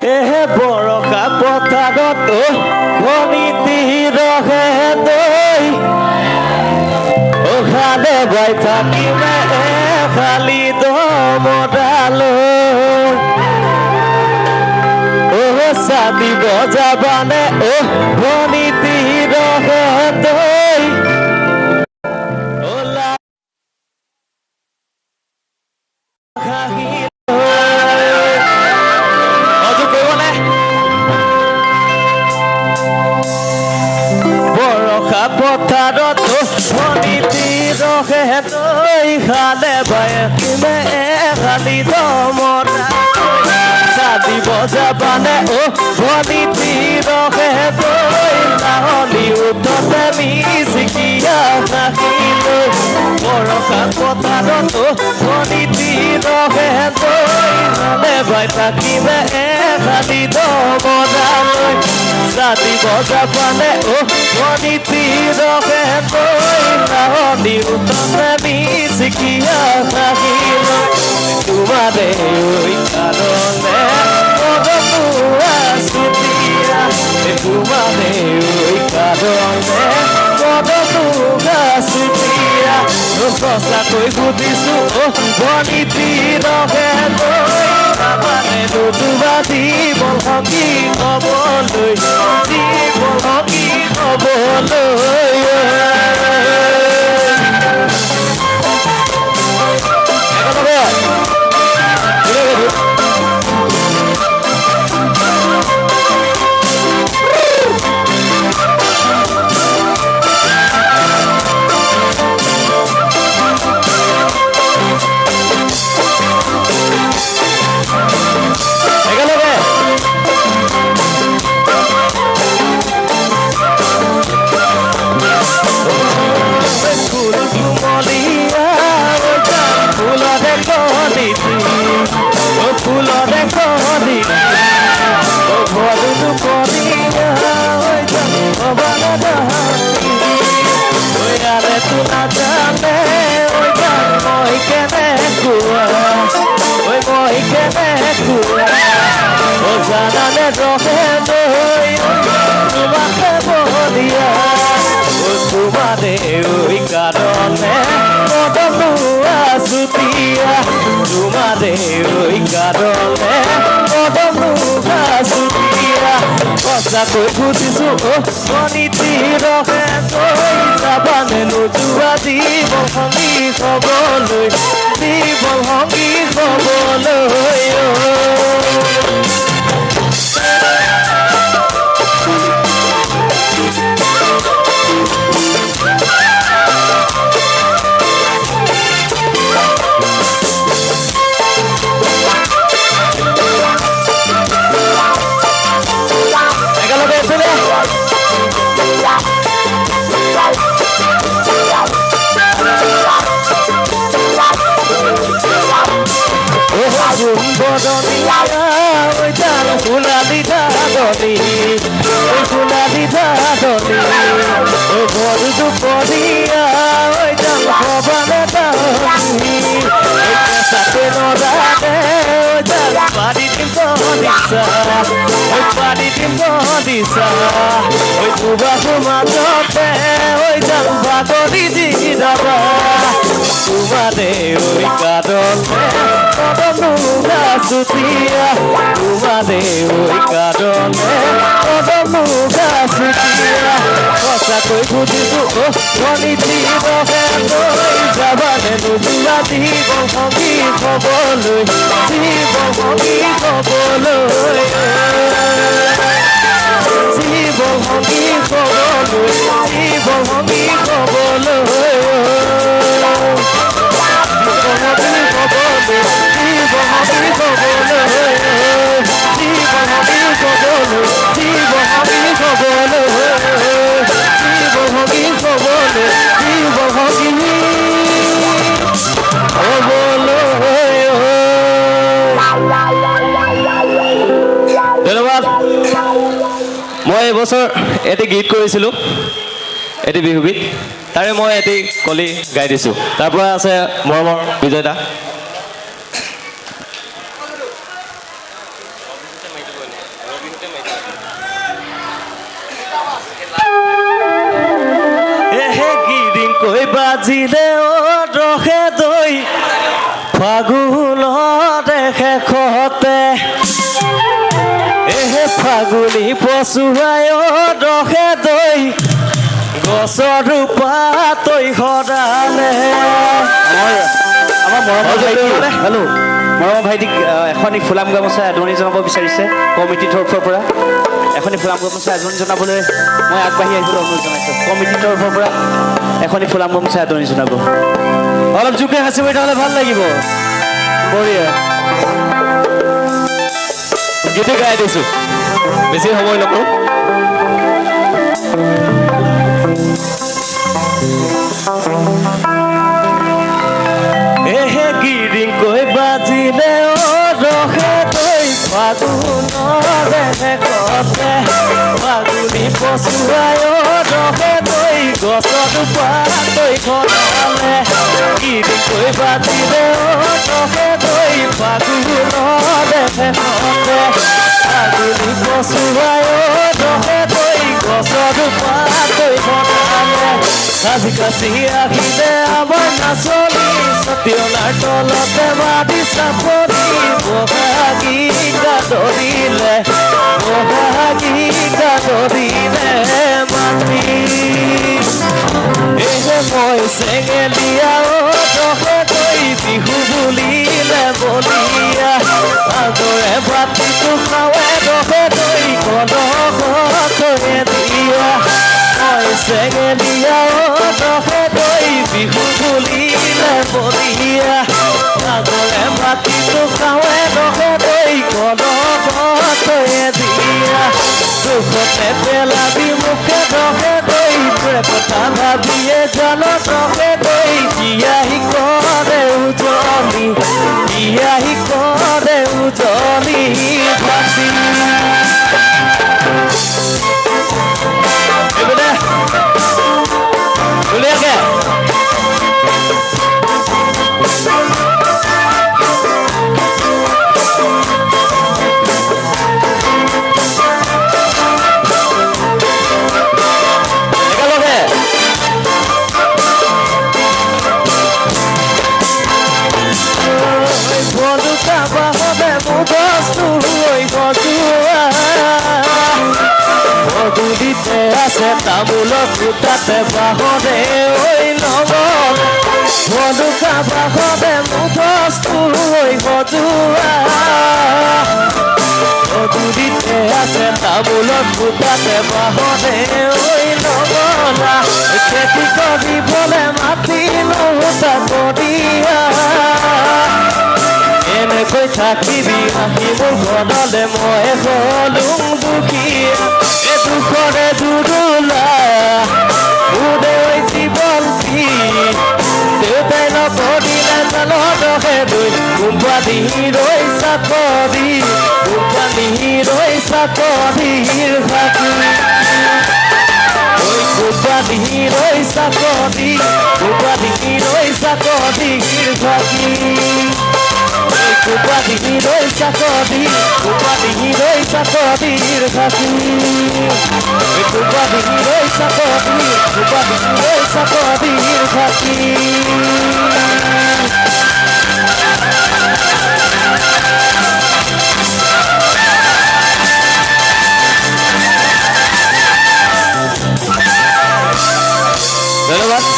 এহে বৰষা পথাৰত ভনীতি ৰহে দৈ খালে বাই থাকিলে খালি দমদালৈ চাবি বজাবানে ভনীতি ৰহে দৈ বৰষা পথাৰত ভনীতি ৰহে দৈ খালে বাই কিনে খালি দমদা চাবি বজাবানে ভনীতি ৰহে দৈ নাহলি উঠতে মিচিকিয়া নাহিলৈ বৰষা পথাৰত ভনীতি ৰহে দৈ খালে বাই থাকিলে খালি দমদালৈ চাবি বজাবানে ভনীতি ৰহে দৈ নাহলি উঠতে মিচিকিয়া নাহিলৈ তোমাৰে ঐ কাৰণে মনটো আছুতীয়া তোমাৰে ঐ কাৰণে মনটো আছুতীয়া সঁচাকৈ সুধিছো ভনীতি ৰহে দৈ মানে নতুবা জীৱন সংগী হ'বলৈ জীৱন সংগী হ'বলৈ ফুলরে করি ভরু করিয়া আরে তু না জানে ওই গান মই কেনে কুয়া ওই মই কেনে কুয়া ও জানানে রহে দই তোমাকে বলিয়া ও তোমারে ওই কারণে মদনু আছুতিয়া তোমারে ওই কারণে মদনু আছুতিয়া সঁচাকৈ বুজিছো ভনীতি ৰহে দৈ যাবানে নোযোৱা জীৱন সংগী হ'বলৈ জীৱন সংগী হ'বলৈ ফুলালি ধাদনি ফুলালি ধাদনি ঘর দুপরিয়া ভবানে দানি সাথে নদানে পারি দিম দিশা পারি দিম দিশা ওই তুবাসু মাজতে ওই যাম ভাগরি জিরাবা তোমারে ওই কারণে মদনু আছুতিয়া তোমারে ওই কারণে মদনু আছুতিয়া সঁচাকৈ বুজিছো ভনীতি ৰহে দৈ যাবানে নোযোৱা জীৱন সংগী হ'বলৈ জীৱন সংগী হ'বলৈ জীৱন সংগী হ'বলৈ জীৱন সংগী হ'বলৈ ধন্যবাদ। মই এইবছৰ এটি গীত কৰিছিলোঁ, এটি বিহু গীত, তাৰে মই এটি কলি গাই দিছোঁ। তাৰ পৰা আছে মৰমৰ বিজয়দা। কৈ বাজিলে ৰসে দৈ ফাগুনত শেষতে এহে ফাগুনি পচুৱাই ৰসে দৈ গছৰ পাতৈ সদালে আমাৰ মৰমৰ ভাইটিক এখনি ফুলাম গামোচা আদৰণি জনাব বিচাৰিছে কমিটিৰ তৰফৰ পৰা এখনি ফুলাম গামোচা আদৰণি জনাবলৈ মই আগবাঢ়ি আহিবলৈ অনুৰোধ জনাইছোঁ কমিটিৰ তৰফৰ পৰা এখনি ফুলাম গামোচা আদৰণি জনাব অলপ জোকে সাঁচি মাৰি হ'লে ভাল লাগিব বঢ়িয়া গীতে গাই দিছোঁ বেছি সময় নকৰোঁ এহে গিৰিং কৈ বাজিলে ৰসে দৈ ফাগুনৰ শেষতে ফাগুনি পচুৱাই ৰসে দৈ গছত পাতৈ সদালে গিৰিং কৈ বাজিলে ৰসে দৈ ফাগুনৰ শেষতে ফাগুনি পচুৱাই ৰসে দৈ গছত পাতৈ সদালে সাজি কাচি আহিলে আমাৰ নাচনি সতীয়নাৰ তলতে বাদি চাপৰি বহাগীতা ধৰিলে মাতি এহে মই চেঙেলীয়া ৰসে দৈ বিহু বুলিলে বলিয়া আগৰে বাতিটো খাৱে ৰসে দৈ কলহে দিয়া মই চেঙেলীয়া ৰসে দৈ বিহু বুলিলে বলিয়া আগৰে মাটিটো খাৱে ৰসে দৈ কলহে দিয়া দুখতে পেলাবি মুখে ৰসে দৈ কথা ভাবিয়ে জালত ৰসে দৈ দিয়াহি কৰে উজলি দিয়াহি কৰে উজলি ভাবি ধুনীয়াকে পদূলিতে আছে তামোলৰ ফুটাতে বাহনে ঐ লগত ভলুকা বাহনে মুখস্তু ঐ সজোৱা পদূলিতে আছে তামোলৰ ফুটাতে বাহনে ঐ লগলা খেতি কৰিবলৈ মাটি নোহোতা কদিয়া এনেকৈ থাকিবি আহি মোৰ ঘৰলে মই হলুং দুখীয়া এ দুখৰে দুৰুলা উদে জীৱন্তী দেউতাই নপৰিলে জালত ৰসে দৈ কোম্পানী ৰৈ চাকৰি ৰৈ চাকৰিৰ ভাতি কোম্পানী ৰৈ চাকৰিৰ ভাতি Kupati hiroi sakodi, kupati hiroi sakodir khasi. Kupati hiroi sakodir khasi. Dhanyabad.